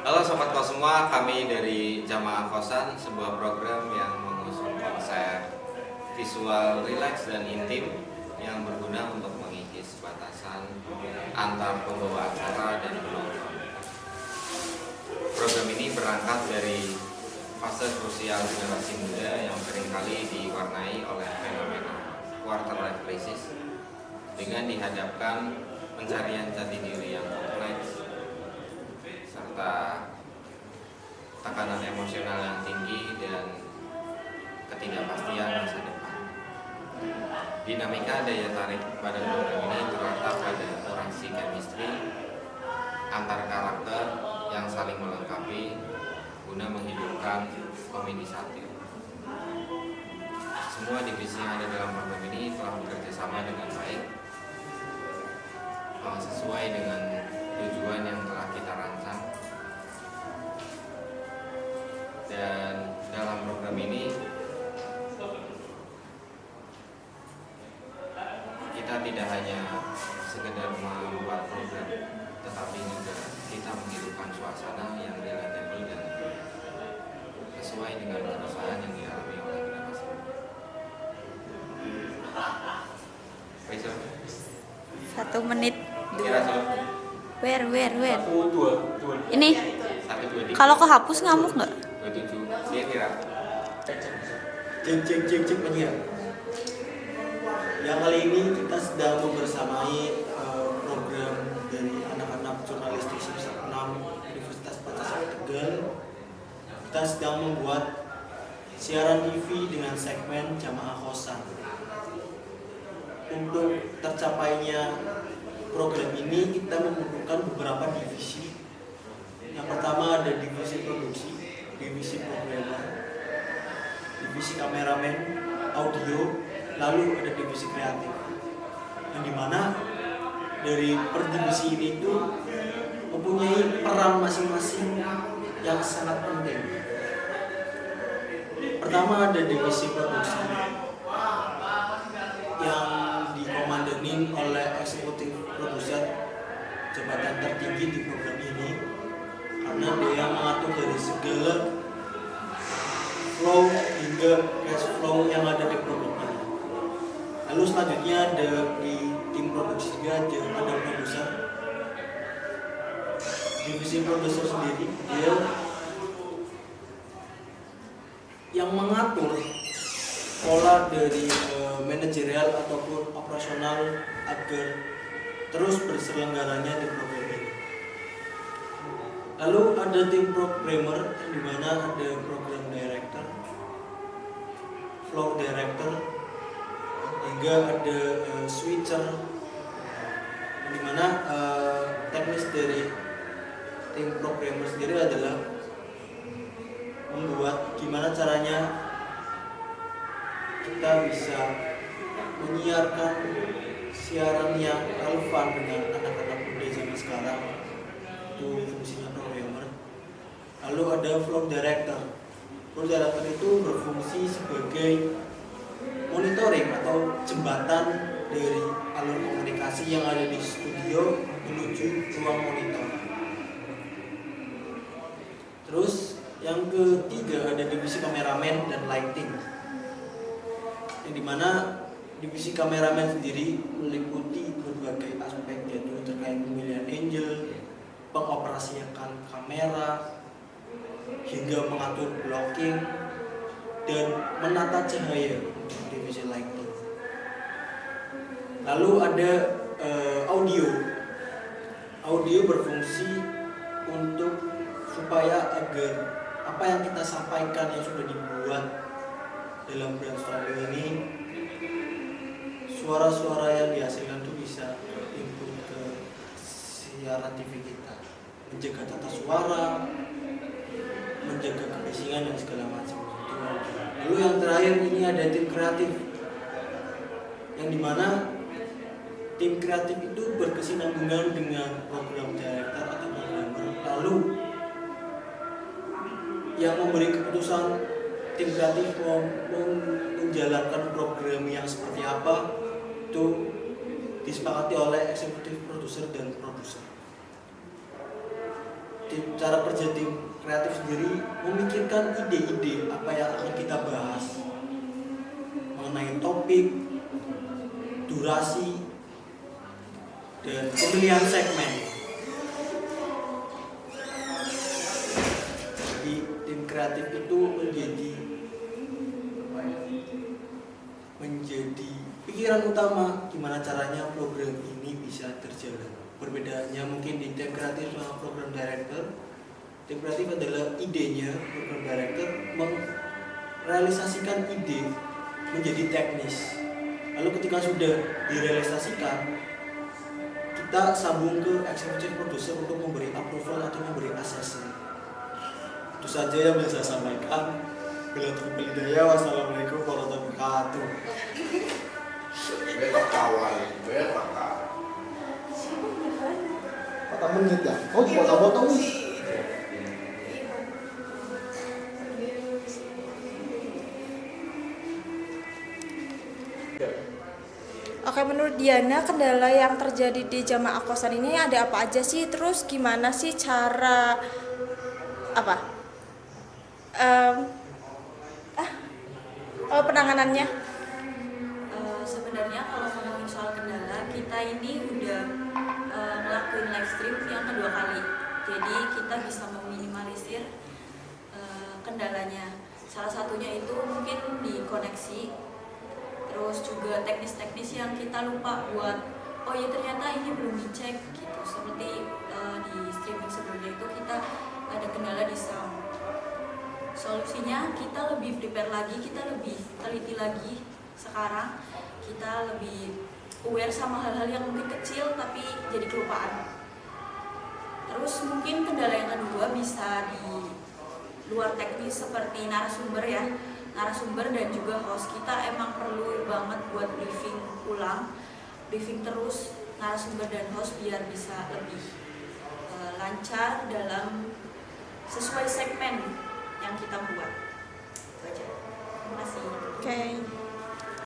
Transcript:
Halo Sobat Kos semua, kami dari Jamaah Kosan, sebuah program yang mengusung konsep visual relax dan intim yang berguna untuk mengikis batasan antar pembawa acara dan penonton. Program ini berangkat dari fase krusial generasi muda yang seringkali diwarnai oleh fenomena quarter life crisis dengan dihadapkan pencarian jati diri yang kompleks serta tekanan emosional yang tinggi dan ketidakpastian masa depan. Dinamika daya tarik pada program ini terletak pada interaksi chemistry antar karakter yang saling melengkapi guna menghidupkan komedi satir. Semua divisi yang ada dalam program ini telah bekerja sama dengan baik sesuai dengan tujuan yang telah kita rancang. Dan dalam program ini kita tidak hanya sekedar membuat program, tetapi juga kita menghidupkan suasana yang relatable dan sesuai dengan keresahan yang dialami oleh kita masing. Rachel, 1 menit. kira dulu. Where? 1, 2. Ini 1, 2, 3. kalau kehapus ngamuk nggak? 27. Dia kira. Cek penyiar. Yang kali ini kita sedang membersamai program dari anak-anak jurnalistik semester 6 Universitas Pancasila Tegal. Kita sedang membuat siaran TV dengan segmen Jamaah Kosan. Untuk tercapainya program ini kita membutuhkan beberapa divisi. Yang pertama ada divisi produksi, divisi programmer, divisi kameramen, audio, lalu ada divisi kreatif. Yang dimana dari per divisi ini itu mempunyai peran masing-masing yang sangat penting. Pertama ada divisi produksi yang dikomandenin oleh eksekutif produser, jabatan tertinggi di program ini, karena dia mengatur dari segala flow hingga cash flow yang ada di program ini. Lalu selanjutnya ada di tim produksi juga ada produser. Divisi produser sendiri dia yang mengatur pola dari manajerial ataupun operasional agar terus berselenggaranya di program ini. Lalu ada tim programmer yang dimana ada program director, floor director, hingga ada switcher, yang dimana teknis dari tim programmer sendiri adalah membuat gimana caranya kita bisa menyiarkan siaran yang relevan dengan anak-anak muda zaman sekarang. Itu fungsinya programmer. Lalu ada floor director. Floor director itu berfungsi sebagai monitoring atau jembatan dari alur komunikasi yang ada di studio menuju ruang monitor. Terus yang ketiga ada divisi kameramen dan lighting, yang dimana divisi kameramen sendiri meliputi berbagai aspek, yaitu terkait pemilihan angle, pengoperasian kamera, hingga mengatur blocking dan menata cahaya untuk divisi lighting. Lalu ada audio berfungsi untuk supaya agar apa yang kita sampaikan yang sudah dibuat dalam brainstorming ini, suara-suara yang dihasilkan itu bisa input ke siaran TV kita, menjaga tata suara, menjaga kebisingan dan segala macam. Lalu yang terakhir ini ada tim kreatif, yang dimana tim kreatif itu berkesinambungan dengan program director atau programmer. Lalu yang memberi keputusan tim kreatif mau menjalankan program yang seperti apa itu disepakati oleh eksekutif produser dan produser. cara kerja tim kreatif sendiri memikirkan ide-ide apa yang akan kita bahas mengenai topik, durasi, dan pemilihan segmen. Jadi tim kreatif itu menjadi pikiran utama gimana caranya program ini bisa terjalan. Perbedaannya mungkin di tim kreatif sama program director. Tim kreatif adalah idenya, program director merealisasikan ide menjadi teknis. Lalu ketika sudah direalisasikan, kita sambung ke executive producer untuk memberi approval atau memberi assessment. Itu saja yang bisa saya sampaikan. Bila taufiq wal hidayah. Wassalamualaikum warahmatullahi wabarakatuh. Patang menit ya? Oh, potong-potong nih. Oke, menurut Diana, kendala yang terjadi di jamaah kosan ini ada apa aja sih? Terus gimana sih cara penanganannya? Sebenarnya kalau ngomongin soal kendala, kita ini udah ngelakuin live stream yang kedua kali. Jadi kita bisa meminimalisir kendalanya. Salah satunya itu mungkin di koneksi, terus juga teknis-teknis yang kita lupa buat, oh ya ternyata ini belum dicek gitu. Seperti di streaming sebelumnya itu kita ada kendala di sound. Solusinya kita lebih prepare lagi, kita lebih teliti lagi. Sekarang kita lebih aware sama hal-hal yang mungkin kecil tapi jadi kelupaan. Terus mungkin kendala yang kedua bisa di luar teknis seperti narasumber ya. Narasumber dan juga host, kita emang perlu banget buat briefing ulang, briefing terus narasumber dan host biar bisa lebih lancar dalam sesuai segmen yang kita buat. Itu aja. Terima kasih. Oke.